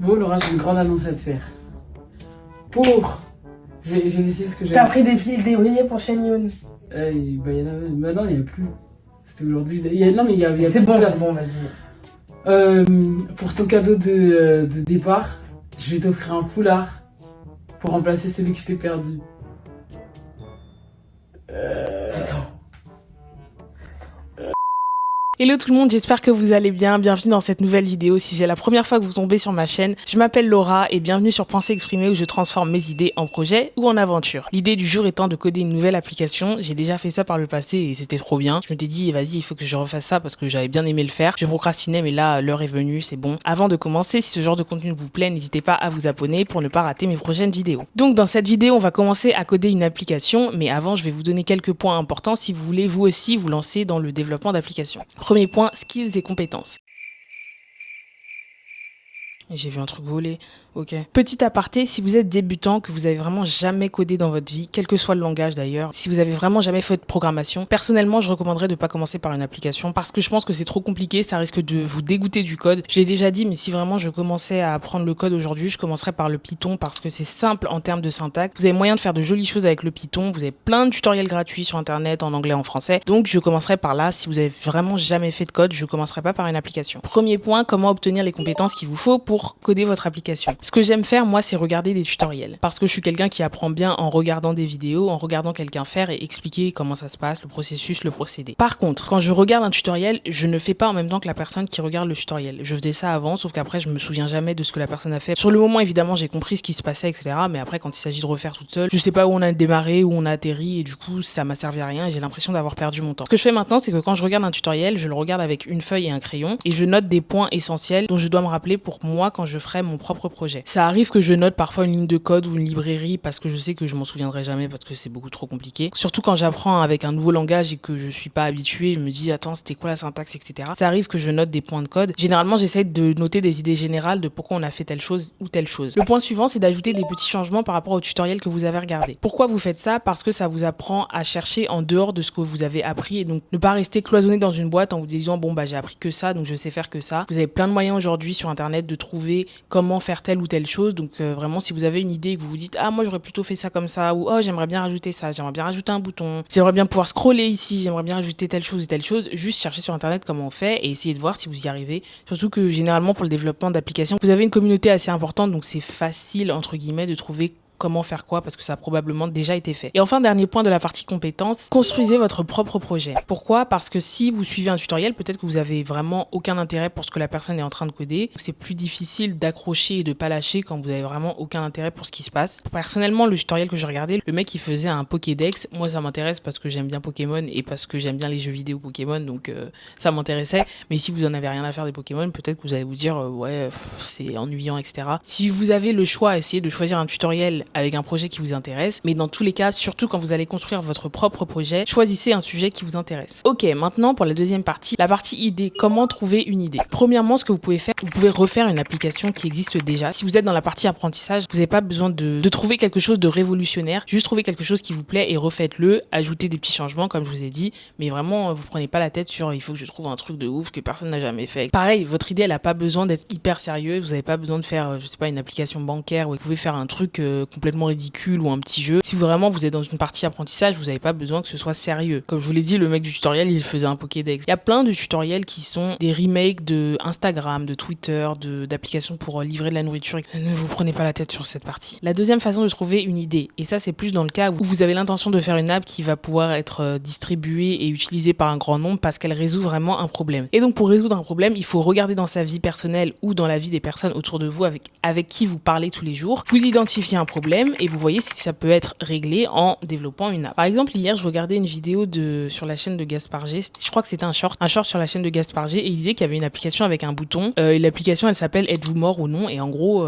Bon, Laura, j'ai une grande annonce à te faire. J'ai décidé ce que j'ai. T'as pris des oreillers pour Shenyun. Il y en a... Maintenant, il n'y a plus. C'était aujourd'hui. Non, mais il y a C'est plus bon, de place. c'est bon, vas-y. Pour ton cadeau de départ, je vais t'offrir un foulard pour remplacer celui que je t'ai perdu. Attends. Hello tout le monde, j'espère que vous allez bien. Bienvenue dans cette nouvelle vidéo. Si c'est la première fois que vous tombez sur ma chaîne, je m'appelle Laura et bienvenue sur Pensée Exprimée où je transforme mes idées en projets ou en aventures. L'idée du jour étant de coder une nouvelle application. J'ai déjà fait ça par le passé et c'était trop bien. Je m'étais dit, vas-y, il faut que je refasse ça parce que j'avais bien aimé le faire. Je procrastinais mais là, l'heure est venue, c'est bon. Avant de commencer, si ce genre de contenu vous plaît, n'hésitez pas à vous abonner pour ne pas rater mes prochaines vidéos. Donc dans cette vidéo, on va commencer à coder une application, mais avant, je vais vous donner quelques points importants si vous voulez vous aussi vous lancer dans le développement d'applications. Premier point, skills et compétences. J'ai vu un truc voler, ok. Petit aparté, si vous êtes débutant, que vous avez vraiment jamais codé dans votre vie, quel que soit le langage d'ailleurs, si vous avez vraiment jamais fait de programmation, personnellement je recommanderais de pas commencer par une application parce que je pense que c'est trop compliqué, ça risque de vous dégoûter du code. J'ai déjà dit, mais si vraiment je commençais à apprendre le code aujourd'hui, je commencerais par le Python parce que c'est simple en termes de syntaxe. Vous avez moyen de faire de jolies choses avec le Python, vous avez plein de tutoriels gratuits sur internet, en anglais, en français. Donc je commencerai par là, si vous avez vraiment jamais fait de code, je commencerai pas par une application. Premier point, comment obtenir les compétences qu'il vous faut pour coder votre application. Ce que j'aime faire, moi, c'est regarder des tutoriels. Parce que je suis quelqu'un qui apprend bien en regardant des vidéos, en regardant quelqu'un faire et expliquer comment ça se passe, le processus, le procédé. Par contre, quand je regarde un tutoriel, je ne fais pas en même temps que la personne qui regarde le tutoriel. Je faisais ça avant, sauf qu'après, je me souviens jamais de ce que la personne a fait. Sur le moment, évidemment, j'ai compris ce qui se passait, etc. Mais après, quand il s'agit de refaire toute seule, je sais pas où on a démarré, où on a atterri, et du coup, ça m'a servi à rien et j'ai l'impression d'avoir perdu mon temps. Ce que je fais maintenant, c'est que quand je regarde un tutoriel, je le regarde avec une feuille et un crayon et je note des points essentiels dont je dois me rappeler pour moi quand je ferai mon propre projet. Ça arrive que je note parfois une ligne de code ou une librairie parce que je sais que je m'en souviendrai jamais parce que c'est beaucoup trop compliqué. Surtout quand j'apprends avec un nouveau langage et que je suis pas habituée, je me dis attends c'était quoi la syntaxe, etc. Ça arrive que je note des points de code. Généralement j'essaie de noter des idées générales de pourquoi on a fait telle chose ou telle chose. Le point suivant c'est d'ajouter des petits changements par rapport au tutoriel que vous avez regardé. Pourquoi vous faites ça? Parce que ça vous apprend à chercher en dehors de ce que vous avez appris et donc ne pas rester cloisonné dans une boîte en vous disant bon bah j'ai appris que ça donc je sais faire que ça. Vous avez plein de moyens aujourd'hui sur internet de trouver comment faire telle ou telle chose. Donc vraiment si vous avez une idée et que vous vous dites ah moi j'aurais plutôt fait ça comme ça ou oh j'aimerais bien rajouter ça, j'aimerais bien rajouter un bouton, j'aimerais bien pouvoir scroller ici, j'aimerais bien rajouter telle chose ou telle chose, juste chercher sur internet comment on fait et essayer de voir si vous y arrivez. Surtout que généralement pour le développement d'applications, vous avez une communauté assez importante donc c'est facile entre guillemets de trouver comment faire quoi parce que ça a probablement déjà été fait. Et enfin, dernier point de la partie compétences, construisez votre propre projet. Pourquoi? Parce que si vous suivez un tutoriel, peut-être que vous avez vraiment aucun intérêt pour ce que la personne est en train de coder. C'est plus difficile d'accrocher et de pas lâcher quand vous avez vraiment aucun intérêt pour ce qui se passe. Personnellement, le tutoriel que j'ai regardé, le mec il faisait un Pokédex. Moi ça m'intéresse parce que j'aime bien Pokémon et parce que j'aime bien les jeux vidéo Pokémon, donc ça m'intéressait. Mais si vous en avez rien à faire des Pokémon, peut-être que vous allez vous dire ouais c'est ennuyant, etc. Si vous avez le choix, essayez de choisir un tutoriel avec un projet qui vous intéresse, mais dans tous les cas, surtout quand vous allez construire votre propre projet, choisissez un sujet qui vous intéresse. Ok, maintenant pour la deuxième partie, la partie idée, comment trouver une idée. Premièrement, ce que vous pouvez faire, vous pouvez refaire une application qui existe déjà. Si vous êtes dans la partie apprentissage, vous n'avez pas besoin de trouver quelque chose de révolutionnaire, juste trouver quelque chose qui vous plaît et refaites-le, ajoutez des petits changements comme je vous ai dit, mais vraiment vous prenez pas la tête sur il faut que je trouve un truc de ouf que personne n'a jamais fait. Pareil, votre idée elle a pas besoin d'être hyper sérieux, vous n'avez pas besoin de faire je sais pas une application bancaire où vous pouvez faire un truc complètement ridicule ou un petit jeu. Si vraiment vous êtes dans une partie apprentissage, vous n'avez pas besoin que ce soit sérieux. Comme je vous l'ai dit, le mec du tutoriel, il faisait un Pokédex. Il y a plein de tutoriels qui sont des remakes de Instagram, de Twitter, d'applications pour livrer de la nourriture. Ne vous prenez pas la tête sur cette partie. La deuxième façon de trouver une idée, et ça c'est plus dans le cas où vous avez l'intention de faire une app qui va pouvoir être distribuée et utilisée par un grand nombre parce qu'elle résout vraiment un problème. Et donc pour résoudre un problème, il faut regarder dans sa vie personnelle ou dans la vie des personnes autour de vous avec qui vous parlez tous les jours. Vous identifiez un problème et vous voyez si ça peut être réglé en développant une app. Par exemple, hier, je regardais une vidéo sur la chaîne de Gaspard G. Je crois que c'était un short sur la chaîne de Gaspard G et il disait qu'il y avait une application avec un bouton et l'application elle s'appelle Êtes-vous mort ou non et en gros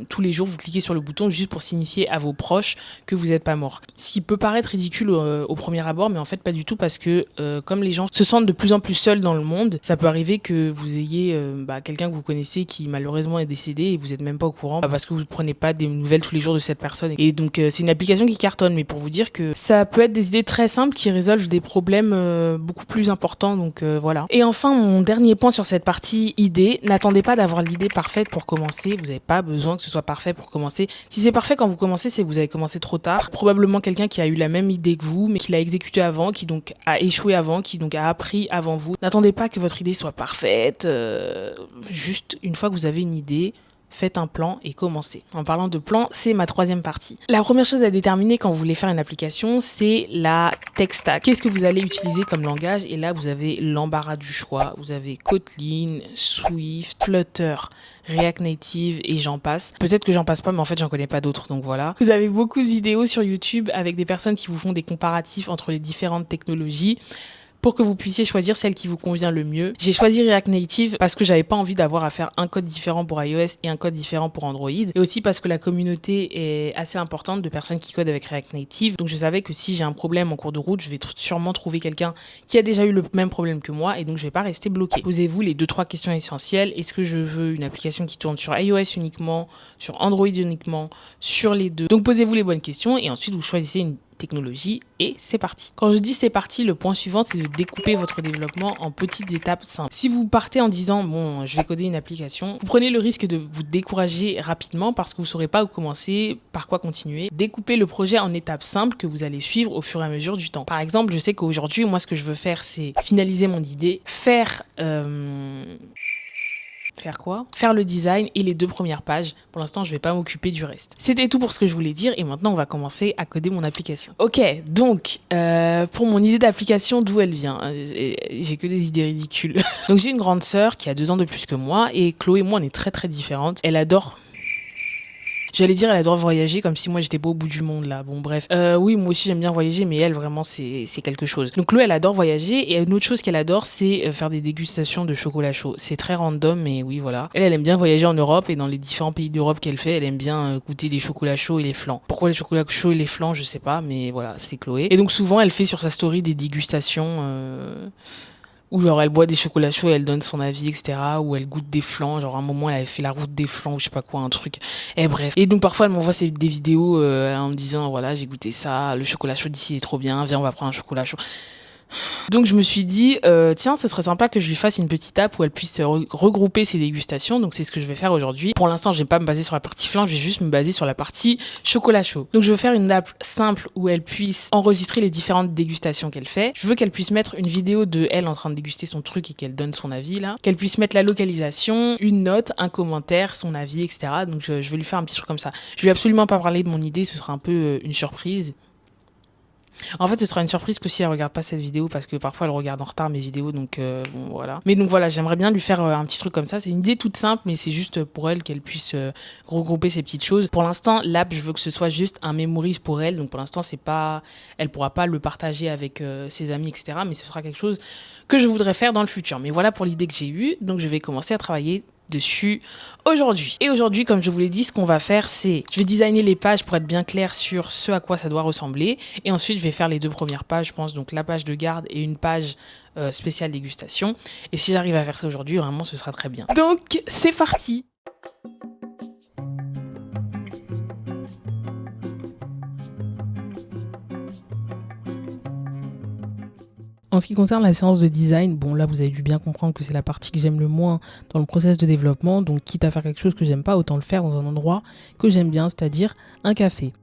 tous les jours vous cliquez sur le bouton juste pour signifier à vos proches que vous n'êtes pas mort. Ce qui peut paraître ridicule au premier abord mais en fait pas du tout parce que comme les gens se sentent de plus en plus seuls dans le monde, ça peut arriver que vous ayez quelqu'un que vous connaissez qui malheureusement est décédé et vous n'êtes même pas au courant parce que vous ne prenez pas des nouvelles tous les jours de cette personne personnes. Et donc c'est une application qui cartonne, mais pour vous dire que ça peut être des idées très simples qui résolvent des problèmes beaucoup plus importants. Donc voilà. Et enfin, mon dernier point sur cette partie idée, n'attendez pas d'avoir l'idée parfaite pour commencer. Vous n'avez pas besoin que ce soit parfait pour commencer. Si c'est parfait quand vous commencez, c'est que vous avez commencé trop tard. Probablement quelqu'un qui a eu la même idée que vous, mais qui l'a exécutée avant, qui donc a échoué avant, qui donc a appris avant vous. N'attendez pas que votre idée soit parfaite. Juste une fois que vous avez une idée, faites un plan et commencez. En parlant de plan, c'est ma troisième partie. La première chose à déterminer quand vous voulez faire une application, c'est la tech stack. Qu'est-ce que vous allez utiliser comme langage? Et là, vous avez l'embarras du choix. Vous avez Kotlin, Swift, Flutter, React Native et j'en passe. Peut-être que j'en passe pas, mais en fait, j'en connais pas d'autres, donc voilà. Vous avez beaucoup de vidéos sur YouTube avec des personnes qui vous font des comparatifs entre les différentes technologies, pour que vous puissiez choisir celle qui vous convient le mieux. J'ai choisi React Native parce que j'avais pas envie d'avoir à faire un code différent pour iOS et un code différent pour Android. Et aussi parce que la communauté est assez importante de personnes qui codent avec React Native. Donc je savais que si j'ai un problème en cours de route, je vais sûrement trouver quelqu'un qui a déjà eu le même problème que moi et donc je vais pas rester bloqué. Posez-vous les 2-3 questions essentielles. Est-ce que je veux une application qui tourne sur iOS uniquement, sur Android uniquement, sur les deux? Donc posez-vous les bonnes questions et ensuite vous choisissez une technologie et c'est parti. Quand je dis c'est parti, le point suivant c'est de découper votre développement en petites étapes simples. Si vous partez en disant bon je vais coder une application, vous prenez le risque de vous décourager rapidement parce que vous saurez pas où commencer, par quoi continuer. Découpez le projet en étapes simples que vous allez suivre au fur et à mesure du temps. Par exemple, je sais qu'aujourd'hui moi ce que je veux faire c'est finaliser mon idée, faire quoi? Faire le design et les 2 premières pages. Pour l'instant, je vais pas m'occuper du reste. C'était tout pour ce que je voulais dire et maintenant, on va commencer à coder mon application. Ok, donc, pour mon idée d'application, d'où elle vient? J'ai que des idées ridicules. Donc, j'ai une grande sœur qui a 2 ans de plus que moi et Chloé et moi, on est très très différentes. Elle adore... J'allais dire elle adore voyager comme si moi j'étais pas au bout du monde là. Bon bref. Oui, moi aussi j'aime bien voyager mais elle vraiment c'est quelque chose. Donc Chloé elle adore voyager et une autre chose qu'elle adore c'est faire des dégustations de chocolat chaud. C'est très random mais oui voilà. Elle aime bien voyager en Europe et dans les différents pays d'Europe qu'elle fait, elle aime bien goûter les chocolats chauds et les flans. Pourquoi les chocolats chauds et les flans, je sais pas mais voilà, c'est Chloé. Et donc souvent elle fait sur sa story des dégustations où genre elle boit des chocolats chauds et elle donne son avis, etc. Ou elle goûte des flans, genre à un moment elle avait fait la route des flans ou je sais pas quoi, un truc. Et bref. Et donc parfois elle m'envoie des vidéos en me disant voilà j'ai goûté ça, le chocolat chaud d'ici est trop bien, viens on va prendre un chocolat chaud. Donc je me suis dit tiens ce serait sympa que je lui fasse une petite app où elle puisse regrouper ses dégustations. Donc c'est ce que je vais faire aujourd'hui. Pour l'instant je vais pas me baser sur la partie flan, je vais juste me baser sur la partie chocolat chaud. Donc je veux faire une app simple où elle puisse enregistrer les différentes dégustations qu'elle fait. Je veux qu'elle puisse mettre une vidéo de elle en train de déguster son truc et qu'elle donne son avis là. Qu'elle puisse mettre la localisation, une note, un commentaire, son avis, etc. Donc je vais lui faire un petit truc comme ça. Je vais absolument pas parler de mon idée, ce sera un peu une surprise. En fait, ce sera une surprise que si elle regarde pas cette vidéo parce que parfois elle regarde en retard mes vidéos, donc bon voilà. Mais donc voilà, j'aimerais bien lui faire un petit truc comme ça. C'est une idée toute simple, mais c'est juste pour elle qu'elle puisse regrouper ces petites choses. Pour l'instant, l'app, je veux que ce soit juste un memories pour elle. Donc pour l'instant, c'est pas, elle pourra pas le partager avec ses amis, etc. Mais ce sera quelque chose que je voudrais faire dans le futur. Mais voilà pour l'idée que j'ai eue. Donc je vais commencer à travailler dessus aujourd'hui. Et aujourd'hui, comme je vous l'ai dit, ce qu'on va faire, c'est je vais designer les pages pour être bien clair sur ce à quoi ça doit ressembler. Et ensuite, je vais faire les 2 premières pages, je pense, donc la page de garde et une page spéciale dégustation. Et si j'arrive à faire ça aujourd'hui, vraiment, ce sera très bien. Donc, c'est parti! En ce qui concerne la séance de design, bon là vous avez dû bien comprendre que c'est la partie que j'aime le moins dans le process de développement, donc quitte à faire quelque chose que j'aime pas, autant le faire dans un endroit que j'aime bien, c'est-à-dire un café.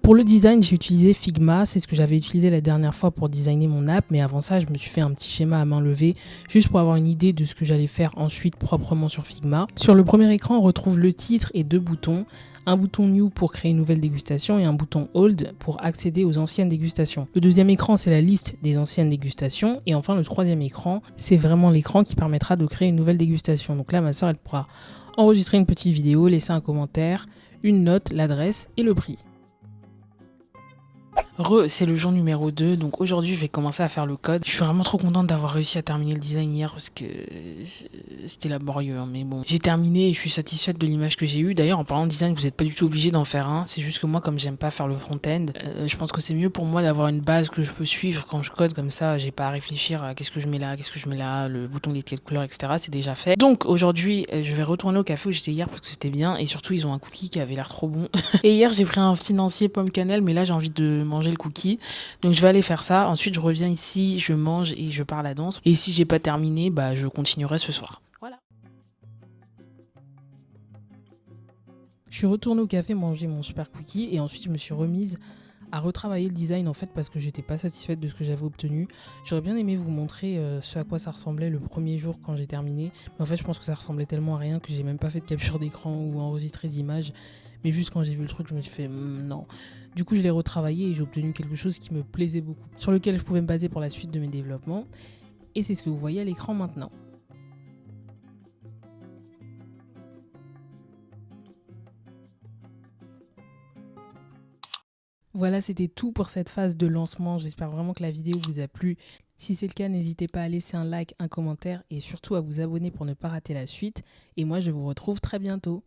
Pour le design, j'ai utilisé Figma, c'est ce que j'avais utilisé la dernière fois pour designer mon app, mais avant ça je me suis fait un petit schéma à main levée, juste pour avoir une idée de ce que j'allais faire ensuite proprement sur Figma. Sur le premier écran, on retrouve le titre et 2 boutons. Un bouton New pour créer une nouvelle dégustation et un bouton Old pour accéder aux anciennes dégustations. Le deuxième écran, c'est la liste des anciennes dégustations. Et enfin, le troisième écran, c'est vraiment l'écran qui permettra de créer une nouvelle dégustation. Donc là, ma soeur, elle pourra enregistrer une petite vidéo, laisser un commentaire, une note, l'adresse et le prix. C'est le jour numéro 2, donc aujourd'hui je vais commencer à faire le code. Je suis vraiment trop contente d'avoir réussi à terminer le design hier parce que c'était laborieux, hein, mais bon. J'ai terminé et je suis satisfaite de l'image que j'ai eue. D'ailleurs, en parlant de design, vous n'êtes pas du tout obligé d'en faire un. C'est juste que moi, comme j'aime pas faire le front-end, je pense que c'est mieux pour moi d'avoir une base que je peux suivre quand je code, comme ça, j'ai pas à réfléchir à qu'est-ce que je mets là, le bouton de quelle couleur, etc. C'est déjà fait. Donc aujourd'hui, je vais retourner au café où j'étais hier parce que c'était bien et surtout ils ont un cookie qui avait l'air trop bon. Et hier, j'ai pris un financier pomme cannelle, mais là j'ai envie de manger le cookie. Donc je vais aller faire ça. Ensuite, je reviens ici, je mange et je pars à la danse. Et si j'ai pas terminé, bah je continuerai ce soir. Voilà. Je suis retournée au café manger mon super cookie et ensuite je me suis remise à retravailler le design en fait parce que j'étais pas satisfaite de ce que j'avais obtenu. J'aurais bien aimé vous montrer ce à quoi ça ressemblait le premier jour quand j'ai terminé. Mais en fait, je pense que ça ressemblait tellement à rien que j'ai même pas fait de capture d'écran ou enregistré d'image. Mais juste quand j'ai vu le truc, je me suis fait non. Du coup, je l'ai retravaillé et j'ai obtenu quelque chose qui me plaisait beaucoup, sur lequel je pouvais me baser pour la suite de mes développements. Et c'est ce que vous voyez à l'écran maintenant. Voilà, c'était tout pour cette phase de lancement. J'espère vraiment que la vidéo vous a plu. Si c'est le cas, n'hésitez pas à laisser un like, un commentaire et surtout à vous abonner pour ne pas rater la suite. Et moi, je vous retrouve très bientôt.